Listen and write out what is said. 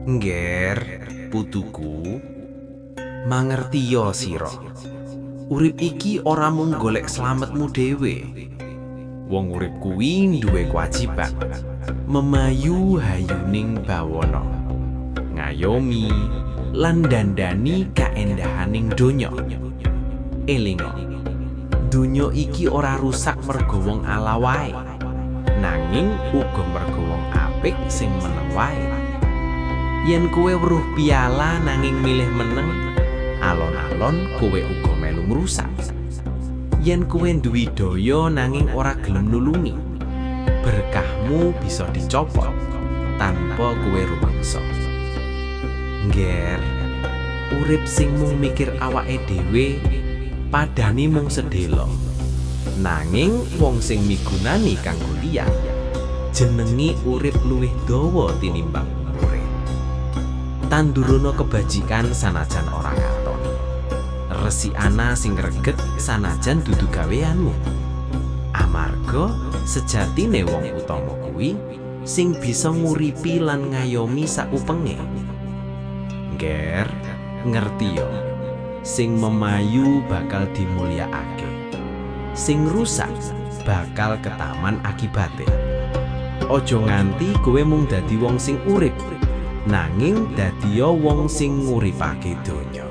Ngger, putuku, mangertiyo sira. Urip iki ora mung golek slametmu dhewe. Wong urip kuwi duwe kewajiban memayu hayuning bawana, ngayomi lan dandani kaendahaning donya. Elinga, donya iki ora rusak mergo wong ala wae, nanging uga mergo wong apik sing meneng wae. Yen kowe weruh piala nanging milih meneng, alon-alon kowe uga melu ngrusak. Yen kowe duwi daya nanging ora gelem nulungi, berkahmu bisa dicopot tanpa kowe rumangsa. Ngger, urip sing mung mikir awake dhewe padane mung sedhela. Nanging wong sing migunani kanggo liya, jenenge urip luwih dawa tinimbang umure. Tandurono kebajikan sanajan ora katon. Resikana sing greget sanajan dudu gaweanmu. Amarga sejatine wong utama kuwi sing bisa nguripi lan ngayomi saupenge. Ngger, ngertiyo, sing memayu bakal dimulyakake, sing rusak bakal ketaman akibate. Ojo nganti kowe mung dadi wong sing urip, nanging dadiya wong sing nguripake donya.